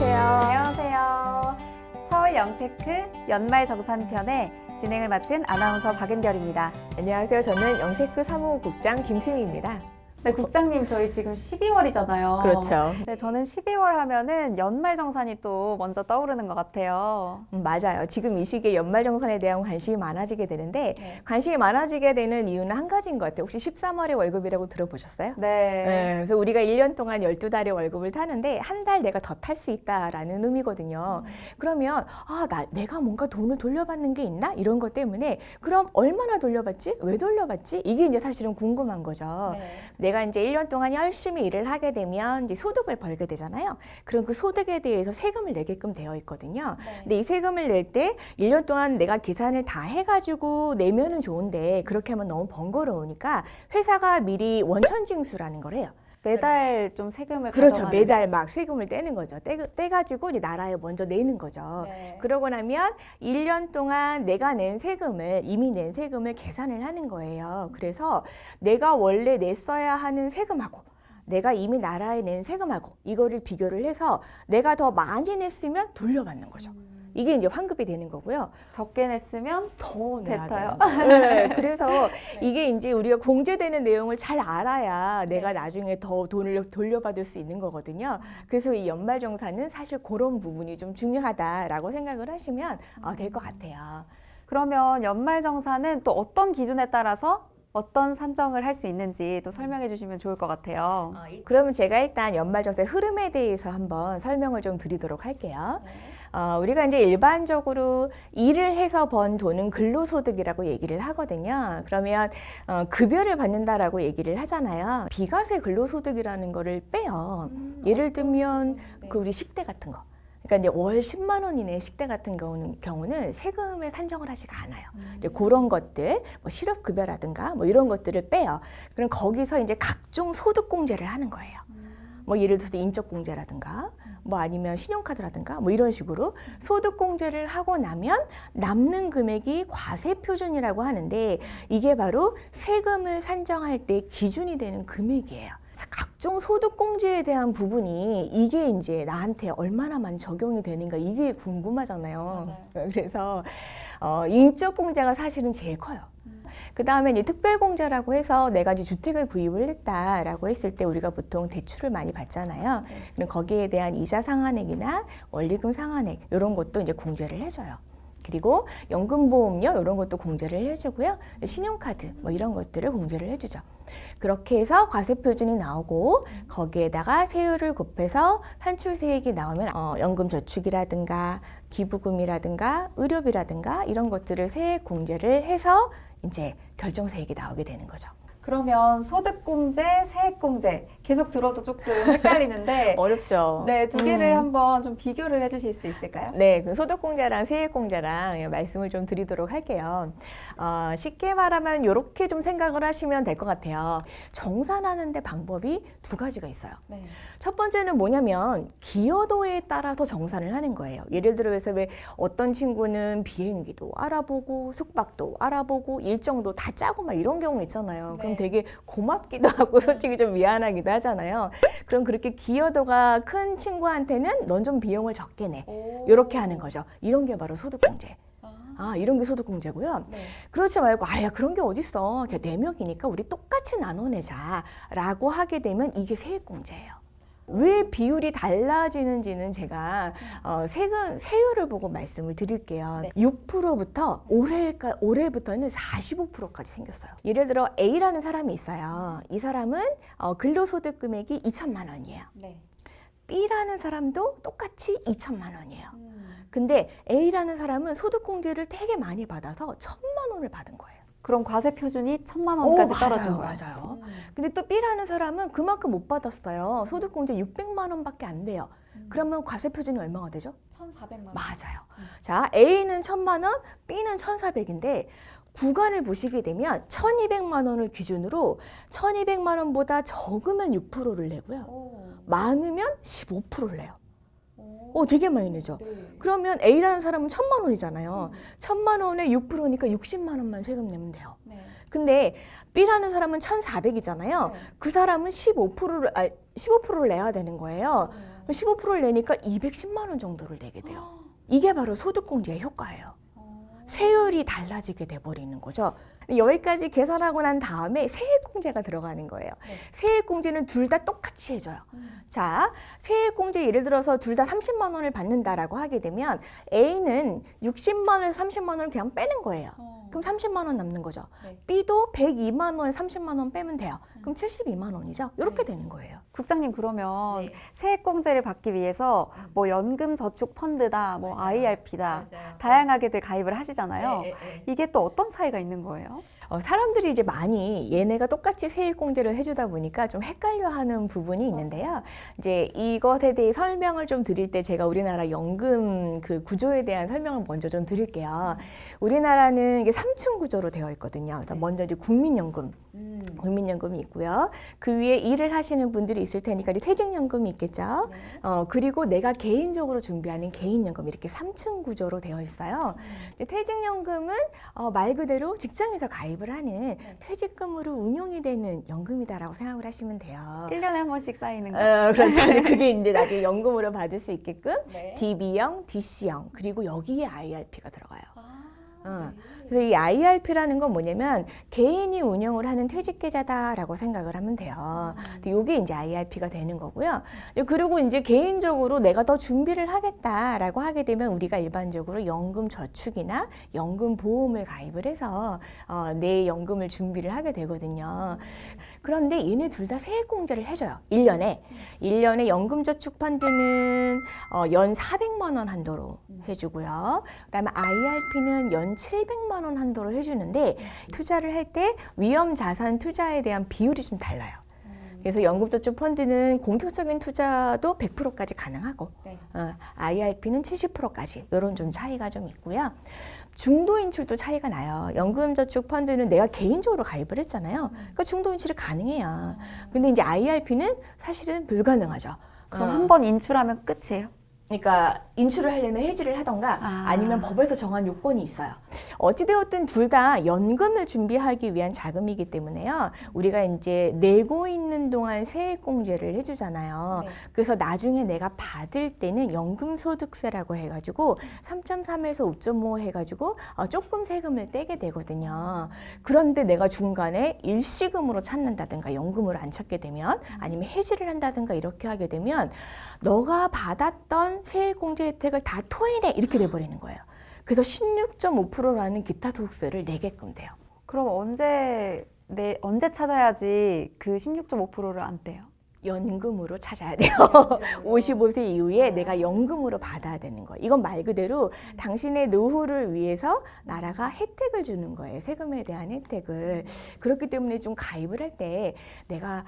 안녕하세요. 서울 영테크 연말정산편의 진행을 맡은 아나운서 박은별입니다. 안녕하세요. 저는 영테크 사무국장 김수미입니다. 네, 국장님 저희 지금 12월이잖아요. 그렇죠. 네, 저는 12월 하면은 연말정산이 또 먼저 떠오르는 것 같아요. 맞아요. 지금 이 시기에 연말정산에 대한 관심이 많아지게 되는데 네. 관심이 많아지게 되는 이유는 한 가지인 것 같아요. 혹시 13월의 월급이라고 들어보셨어요? 네. 그래서 우리가 1년 동안 12달의 월급을 타는데 한 달 내가 더 탈 수 있다라는 의미거든요. 그러면 내가 뭔가 돈을 돌려받는 게 있나? 이런 것 때문에 그럼 얼마나 돌려받지? 왜 돌려받지? 이게 이제 사실은 궁금한 거죠. 네. 내가 이제 1년 동안 열심히 일을 하게 되면 이제 소득을 벌게 되잖아요. 그럼 그 소득에 대해서 세금을 내게끔 되어 있거든요. 네. 근데 이 세금을 낼 때 1년 동안 내가 계산을 다 해가지고 내면은 좋은데 그렇게 하면 너무 번거로우니까 회사가 미리 원천징수라는 걸 해요. 매달 좀 세금을 그렇죠. 가져가는. 매달 막 세금을 떼는 거죠. 떼가지고 이제 나라에 먼저 내는 거죠. 네. 그러고 나면 1년 동안 내가 낸 세금을, 이미 낸 세금을 계산을 하는 거예요. 그래서 내가 원래 냈어야 하는 세금하고 내가 이미 나라에 낸 세금하고 이거를 비교를 해서 내가 더 많이 냈으면 돌려받는 거죠. 이게 이제 환급이 되는 거고요. 적게 냈으면 더 내야 뱉어요. 돼요. 네, 그래서 이게 이제 우리가 공제되는 내용을 잘 알아야 내가 나중에 더 돈을 돌려받을 수 있는 거거든요. 그래서 이 연말정산은 사실 그런 부분이 좀 중요하다라고 생각을 하시면 될 것 같아요. 그러면 연말정산은 또 어떤 기준에 따라서 어떤 산정을 할 수 있는지 또 설명해 주시면 좋을 것 같아요. 그러면 제가 일단 연말정산 흐름에 대해서 한번 설명을 좀 드리도록 할게요. 우리가 이제 일반적으로 일을 해서 번 돈은 근로소득이라고 얘기를 하거든요. 그러면 급여를 받는다라고 얘기를 하잖아요. 비과세 근로소득이라는 거를 빼요. 예를 들면 그 우리 식대 같은 거. 그러니까 이제 월 10만 원 이내 식대 같은 경우는 세금에 산정을 하지가 않아요. 이제 그런 것들, 뭐 실업급여라든가 뭐 이런 것들을 빼요. 그럼 거기서 이제 각종 소득공제를 하는 거예요. 뭐 예를 들어서 인적공제라든가 뭐 아니면 신용카드라든가 뭐 이런 식으로 소득공제를 하고 나면 남는 금액이 과세표준이라고 하는데 이게 바로 세금을 산정할 때 기준이 되는 금액이에요. 각종 소득공제에 대한 부분이 이게 이제 나한테 얼마나만 적용이 되는가 이게 궁금하잖아요. 맞아요. 그래서 인적공제가 사실은 제일 커요. 그 다음에 이제 특별공제라고 해서 내가 이제 주택을 구입을 했다라고 했을 때 우리가 보통 대출을 많이 받잖아요. 그럼 거기에 대한 이자 상환액이나 원리금 상환액 이런 것도 이제 공제를 해줘요. 그리고 연금보험료 이런 것도 공제를 해주고요. 신용카드 뭐 이런 것들을 공제를 해주죠. 그렇게 해서 과세표준이 나오고 거기에다가 세율을 곱해서 산출세액이 나오면 연금저축이라든가 기부금이라든가 의료비라든가 이런 것들을 세액 공제를 해서 이제 결정세액이 나오게 되는 거죠. 그러면 소득공제, 세액공제 계속 들어도 조금 헷갈리는데 어렵죠. 네, 두 개를 한번 좀 비교를 해주실 수 있을까요? 네, 그 소득공제랑 세액공제랑 말씀을 좀 드리도록 할게요. 쉽게 말하면 이렇게 좀 생각을 하시면 될 것 같아요. 정산하는데 방법이 두 가지가 있어요. 네. 첫 번째는 뭐냐면 기여도에 따라서 정산을 하는 거예요. 예를 들어서 왜 어떤 친구는 비행기도 알아보고 숙박도 알아보고 일정도 다 짜고 막 이런 경우 있잖아요. 네. 그럼 되게 고맙기도 하고 솔직히 좀 미안하기도 하잖아요. 그럼 그렇게 기여도가 큰 친구한테는 넌 좀 비용을 적게 내. 이렇게 하는 거죠. 이런 게 바로 소득공제. 이런 게 소득공제고요. 네. 그렇지 말고 야 그런 게 어딨어. 그냥 4명이니까 우리 똑같이 나눠내자라고 하게 되면 이게 세액공제예요. 왜 비율이 달라지는지는 제가 세율을 보고 말씀을 드릴게요. 네. 6%부터 올해부터는 45%까지 생겼어요. 예를 들어 A라는 사람이 있어요. 이 사람은 근로소득 금액이 2천만 원이에요. 네. B라는 사람도 똑같이 2천만 원이에요. 근데 A라는 사람은 소득공제를 되게 많이 받아서 1,000만 원을 받은 거예요. 그럼 과세 표준이 1,000만 원까지 떨어진 거예요. 맞아요. 근데 또 B라는 사람은 그만큼 못 받았어요. 소득공제 600만 원밖에 안 돼요. 그러면 과세 표준이 얼마가 되죠? 1,400만 원. 맞아요. 자, A는 1,000만 원, B는 1,400인데 구간을 보시게 되면 1,200만 원을 기준으로 1,200만 원보다 적으면 6%를 내고요. 많으면 15%를 내요. 되게 많이 내죠. 네. 그러면 A라는 사람은 1,000만 원이잖아요. 1,000만 원에 6%니까 60만 원만 세금 내면 돼요. 네. 근데 B라는 사람은 1,400이잖아요. 네. 그 사람은 15%를 내야 되는 거예요. 15%를 내니까 210만 원 정도를 내게 돼요. 이게 바로 소득공제의 효과예요. 세율이 달라지게 돼버리는 거죠. 여기까지 계산하고 난 다음에 세액공제가 들어가는 거예요. 세액공제는 둘 다 똑같이 해줘요. 자, 세액공제 예를 들어서 둘 다 30만 원을 받는다라고 하게 되면 A는 60만 원에서 30만 원을 그냥 빼는 거예요. 그럼 30만 원 남는 거죠. 네. B도 102만 원에 30만 원 빼면 돼요. 그럼 72만 원이죠. 이렇게 되는 거예요. 국장님 그러면 네. 세액공제를 받기 위해서 뭐 연금저축펀드다, 뭐 IRP다 맞아요. 다양하게들 가입을 하시잖아요. 네. 이게 또 어떤 차이가 있는 거예요? 사람들이 이제 많이 얘네가 똑같이 세액공제를 해주다 보니까 좀 헷갈려하는 부분이 있는데요. 이제 이것에 대해 설명을 좀 드릴 때 제가 우리나라 연금 그 구조에 대한 설명을 먼저 좀 드릴게요. 우리나라는 이게 3층 구조로 되어 있거든요. 그래서 먼저 이제 국민연금. 국민연금이 있고요. 그 위에 일을 하시는 분들이 있을 테니까 이제 퇴직연금이 있겠죠. 그리고 내가 개인적으로 준비하는 개인연금 이렇게 3층 구조로 되어 있어요. 퇴직연금은 말 그대로 직장에서 가입을 하는 퇴직금으로 운용이 되는 연금이다라고 생각을 하시면 돼요. 1년에 한 번씩 쌓이는 거. 그래서 그게 이제 나중에 연금으로 받을 수 있게끔 네. DB형, DC형 그리고 여기에 IRP가 들어가요. 아, 그래서 이 IRP라는 건 뭐냐면 개인이 운영을 하는 퇴직계좌다라고 생각을 하면 돼요. 이게 이제 IRP가 되는 거고요. 그리고 이제 개인적으로 내가 더 준비를 하겠다라고 하게 되면 우리가 일반적으로 연금 저축이나 연금 보험을 가입을 해서 내 연금을 준비를 하게 되거든요. 그런데 얘네 둘 다 세액공제를 해줘요. 1년에 연금저축펀드는 연 400만 원 한도로 해주고요. 그다음에 IRP는 연 700만 원 한도로 해주는데 투자를 할 때 위험자산 투자에 대한 비율이 좀 달라요. 그래서 연금저축펀드는 공격적인 투자도 100%까지 가능하고 네. IRP는 70%까지 이런 좀 차이가 좀 있고요. 중도 인출도 차이가 나요. 연금저축펀드는 내가 개인적으로 가입을 했잖아요. 그러니까 중도 인출이 가능해요. 근데 이제 IRP는 사실은 불가능하죠. 그럼 한 번 인출하면 끝이에요? 그러니까 인출을 하려면 해지를 하던가 아니면 법에서 정한 요건이 있어요. 어찌되었든 둘 다 연금을 준비하기 위한 자금이기 때문에요. 우리가 이제 내고 있는 동안 세액공제를 해주잖아요. 네. 그래서 나중에 내가 받을 때는 연금소득세라고 해가지고 3.3에서 5.5 해가지고 조금 세금을 떼게 되거든요. 그런데 내가 중간에 일시금으로 찾는다든가 연금으로 안 찾게 되면 아니면 해지를 한다든가 이렇게 하게 되면 너가 받았던 세액공제 혜택을 다 토해내 이렇게 돼버리는 거예요. 그래서 16.5%라는 기타 소득세를 내게끔 돼요. 그럼 언제 찾아야지 그 16.5%를 안 떼요? 연금으로 찾아야 돼요. 55세 이후에 내가 연금으로 받아야 되는 거예요. 이건 말 그대로 당신의 노후를 위해서 나라가 혜택을 주는 거예요. 세금에 대한 혜택을. 그렇기 때문에 좀 가입을 할 때 내가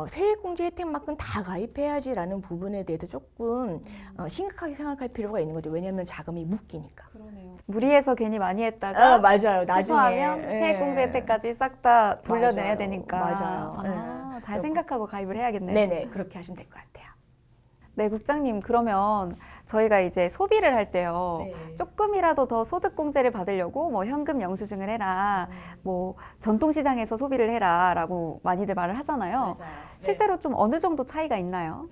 세액공제 혜택만큼 다 가입해야지라는 부분에 대해서 조금 심각하게 생각할 필요가 있는 거죠. 왜냐하면 자금이 묶이니까. 그러네요. 무리해서 괜히 많이 했다가 맞아요. 나중에 취소하면 세액공제 혜택까지 싹 다 돌려내야 맞아요. 되니까. 맞아요. 잘 생각하고 가입을 해야겠네요. 네네, 그렇게 하시면 될 것 같아요. 네, 국장님, 그러면 저희가 이제 소비를 할 때요. 네. 조금이라도 더 소득공제를 받으려고 뭐 현금 영수증을 해라, 뭐 전통시장에서 소비를 해라라고 많이들 말을 하잖아요. 실제로 좀 어느 정도 차이가 있나요?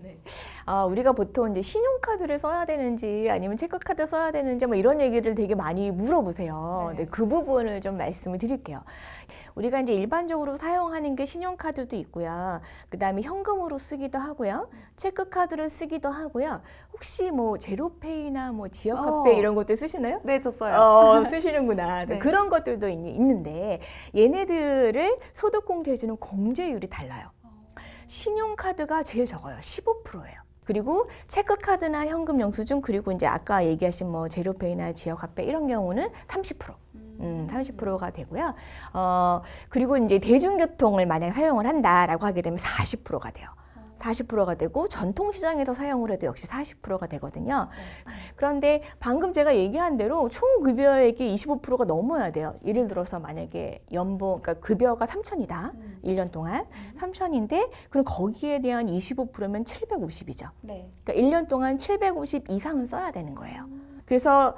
우리가 보통 이제 신용카드를 써야 되는지 아니면 체크카드 써야 되는지 뭐 이런 얘기를 되게 많이 물어보세요. 네. 네, 그 부분을 좀 말씀을 드릴게요. 우리가 이제 일반적으로 사용하는 게 신용카드도 있고요. 그 다음에 현금으로 쓰기도 하고요. 체크카드를 쓰기도 하고요. 혹시 뭐 제로페이나 뭐 지역화폐 이런 것들 쓰시나요? 네, 줬어요. 쓰시는구나. 네. 그런 것들도 있는데 얘네들을 소득공제해주는 공제율이 달라요. 신용카드가 제일 적어요. 15%예요. 그리고 체크카드나 현금 영수증 그리고 이제 아까 얘기하신 뭐 제로페이나 지역화폐 이런 경우는 30%. 30%가 되고요. 그리고 이제 대중교통을 만약 사용을 한다라고 하게 되면 40%가 돼요. 40%가 되고 전통시장에서 사용을 해도 역시 40%가 되거든요. 그런데 방금 제가 얘기한 대로 총 급여액이 25%가 넘어야 돼요. 예를 들어서 만약에 연봉, 그러니까 급여가 3,000이다. 1년 동안 3,000인데 그럼 거기에 대한 25%면 750이죠. 네. 그러니까 1년 동안 750 이상은 써야 되는 거예요. 그래서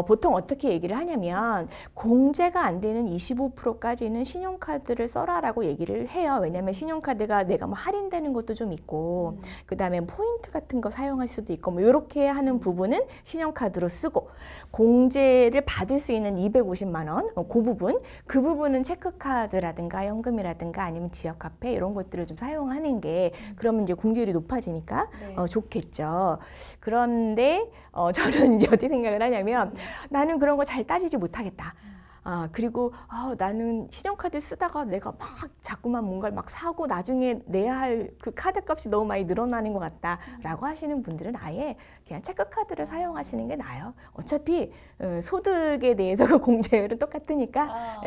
보통 어떻게 얘기를 하냐면 공제가 안 되는 25%까지는 신용카드를 써라라고 얘기를 해요. 왜냐하면 신용카드가 내가 뭐 할인되는 것도 좀 있고 그다음에 포인트 같은 거 사용할 수도 있고 뭐 이렇게 하는 부분은 신용카드로 쓰고 공제를 받을 수 있는 250만 원, 그 부분은 체크카드라든가 현금이라든가 아니면 지역화폐 이런 것들을 좀 사용하는 게 그러면 이제 공제율이 높아지니까 좋겠죠. 그런데 저는 이제 어떻게 생각을 하냐면 나는 그런 거 잘 따지지 못하겠다. 그리고 나는 신용카드 쓰다가 내가 막 자꾸만 뭔가를 막 사고 나중에 내야 할 그 카드 값이 너무 많이 늘어나는 것 같다라고 하시는 분들은 아예 그냥 체크카드를 사용하시는 게 나아요. 어차피 소득에 대해서 그 공제율은 똑같으니까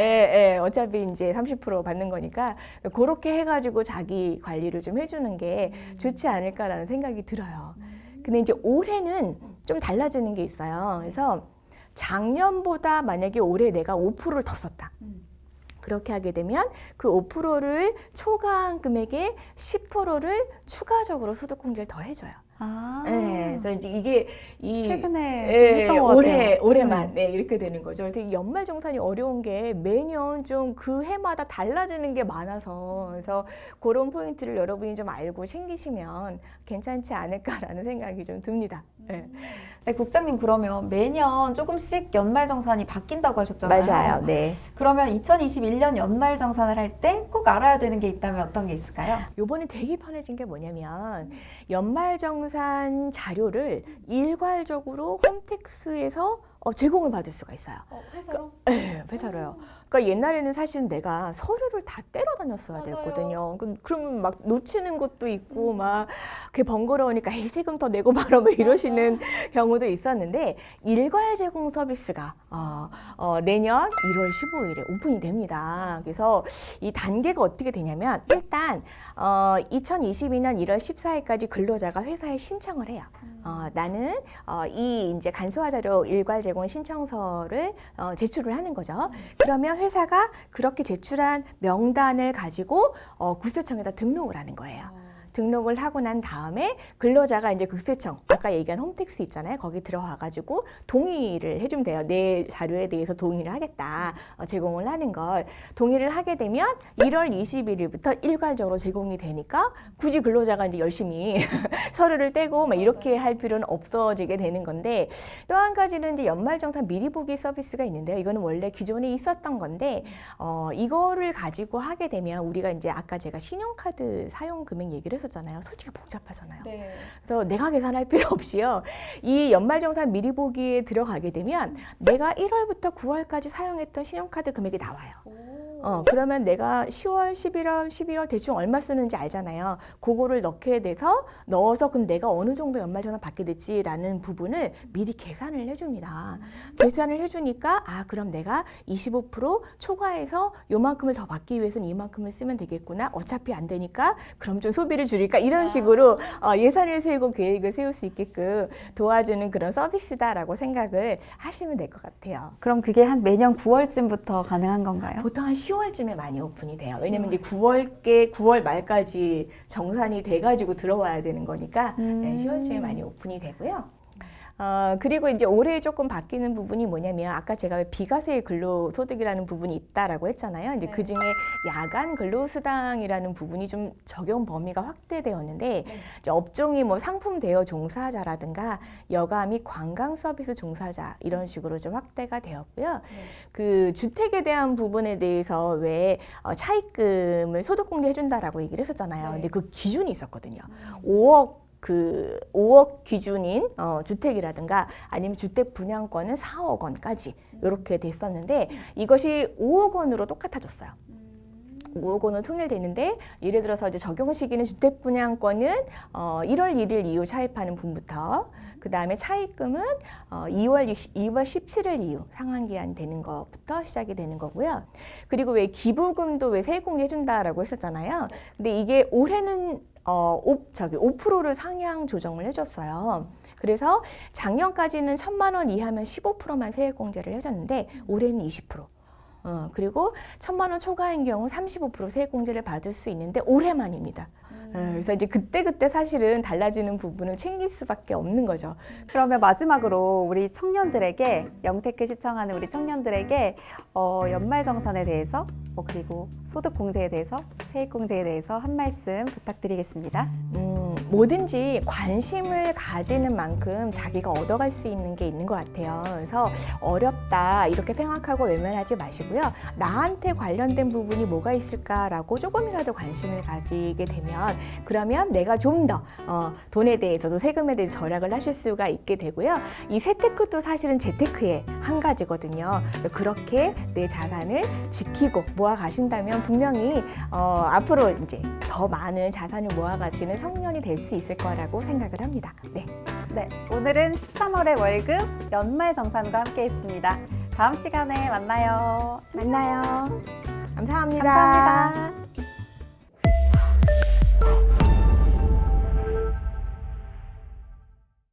어차피 이제 30% 받는 거니까 그렇게 해가지고 자기 관리를 좀 해주는 게 좋지 않을까라는 생각이 들어요. 근데 이제 올해는 좀 달라지는 게 있어요. 그래서 작년보다 만약에 올해 내가 5%를 더 썼다. 그렇게 하게 되면 그 5%를 초과한 금액에 10%를 추가적으로 소득공제를 더 해줘요. 그래서 이제 이게 최근에 했던 것 같아요. 올해만 이렇게 되는 거죠. 그래서 연말정산이 어려운 게 매년 좀 그 해마다 달라지는 게 많아서 그래서 그런 포인트를 여러분이 좀 알고 챙기시면 괜찮지 않을까라는 생각이 좀 듭니다. 네, 국장님 그러면 매년 조금씩 연말정산이 바뀐다고 하셨잖아요. 맞아요. 네. 그러면 2021년 연말정산을 할 때 꼭 알아야 되는 게 있다면 어떤 게 있을까요? 요번에 되게 편해진 게 뭐냐면 연말정산 자료를 일괄적으로 홈택스에서 제공을 받을 수가 있어요. 회사로? 네, 회사로요. 그러니까 옛날에는 사실 내가 서류를 다 때려 다녔어야 됐거든요. 그러면 막 놓치는 것도 있고 막 그게 번거로우니까 세금 더 내고 말아 뭐 이러시는 경우도 있었는데 일괄 제공 서비스가 내년 1월 15일에 오픈이 됩니다. 그래서 이 단계가 어떻게 되냐면 일단 2022년 1월 14일까지 근로자가 회사에 신청을 해요. 나는 이 이제 간소화 자료 일괄 제공 신청서를 제출을 하는 거죠. 그러면 회사가 그렇게 제출한 명단을 가지고 국세청에다 등록을 하는 거예요. 등록을 하고 난 다음에 근로자가 이제 국세청 아까 얘기한 홈택스 있잖아요. 거기 들어와가지고 동의를 해주면 돼요. 내 자료에 대해서 동의를 하겠다. 제공을 하는 걸 동의를 하게 되면 1월 21일부터 일괄적으로 제공이 되니까 굳이 근로자가 이제 열심히 서류를 떼고 막 이렇게 할 필요는 없어지게 되는 건데 또 한 가지는 이제 연말정산 미리 보기 서비스가 있는데요. 이거는 원래 기존에 있었던 건데 이거를 가지고 하게 되면 우리가 이제 아까 제가 신용카드 사용 금액 얘기를 했었잖아요. 솔직히 복잡하잖아요. 그래서 내가 계산할 필요 없이요. 이 연말정산 미리 보기에 들어가게 되면 내가 1월부터 9월까지 사용했던 신용카드 금액이 나와요. 그러면 내가 10월, 11월, 12월 대충 얼마 쓰는지 알잖아요. 그거를 넣어서 그럼 내가 어느 정도 연말정산 받게 됐지라는 부분을 미리 계산을 해줍니다. 계산을 해주니까 그럼 내가 25% 초과해서 요만큼을 더 받기 위해서는 이만큼을 쓰면 되겠구나. 어차피 안 되니까 그럼 좀 소비를 줄일까 이런 식으로 예산을 세우고 계획을 세울 수 있게끔 도와주는 그런 서비스다라고 생각을 하시면 될 것 같아요. 그럼 그게 한 매년 9월쯤부터 가능한 건가요? 보통 한 10월쯤에 많이 오픈이 돼요. 왜냐면 이제 9월 말까지 정산이 돼가지고 들어와야 되는 거니까 10월쯤에 많이 오픈이 되고요. 그리고 이제 올해 조금 바뀌는 부분이 뭐냐면 아까 제가 비과세 근로소득이라는 부분이 있다라고 했잖아요. 이제 그 중에 야간 근로수당이라는 부분이 좀 적용 범위가 확대되었는데 이제 업종이 뭐 상품 대여 종사자라든가 여가 및 관광 서비스 종사자 이런 식으로 좀 확대가 되었고요. 그 주택에 대한 부분에 대해서 왜 차입금을 소득공제 해준다라고 얘기를 했었잖아요. 근데 그 기준이 있었거든요. 5억 기준인 주택이라든가 아니면 주택 분양권은 4억 원까지 이렇게 됐었는데 이것이 5억 원으로 똑같아졌어요. 5억 원으로 통일되는데 예를 들어서 이제 적용 시기는 주택 분양권은 1월 1일 이후 차입하는 분부터 그 다음에 차입금은 2월 17일 이후 상환기한 되는 것부터 시작이 되는 거고요. 그리고 왜 기부금도 왜 세액공제 해준다라고 했었잖아요. 근데 이게 올해는 5%를 상향 조정을 해줬어요. 그래서 작년까지는 1,000만 원 이하면 15%만 세액공제를 해줬는데 올해는 20%. 그리고 1,000만 원 초과인 경우 35% 세액공제를 받을 수 있는데 올해만입니다. 그래서 이제 그때그때 사실은 달라지는 부분을 챙길 수밖에 없는 거죠. 그러면 마지막으로 우리 청년들에게 영테크 시청하는 우리 청년들에게 연말정산에 대해서 그리고 소득공제에 대해서 세액공제에 대해서 한 말씀 부탁드리겠습니다. 뭐든지 관심을 가지는 만큼 자기가 얻어갈 수 있는 게 있는 것 같아요. 그래서 어렵다 이렇게 생각하고 외면하지 마시고요. 나한테 관련된 부분이 뭐가 있을까라고 조금이라도 관심을 가지게 되면 그러면 내가 좀 더 돈에 대해서도 세금에 대해서 절약을 하실 수가 있게 되고요. 이 세테크도 사실은 재테크의 한 가지거든요. 그렇게 내 자산을 지키고 모아 가신다면 분명히 앞으로 이제 더 많은 자산을 모아 가시는 청년이 될 수 있을 거라고 생각을 합니다. 네. 네, 오늘은 13월의 월급 연말정산과 함께했습니다. 다음 시간에 만나요. 만나요. 감사합니다. 감사합니다.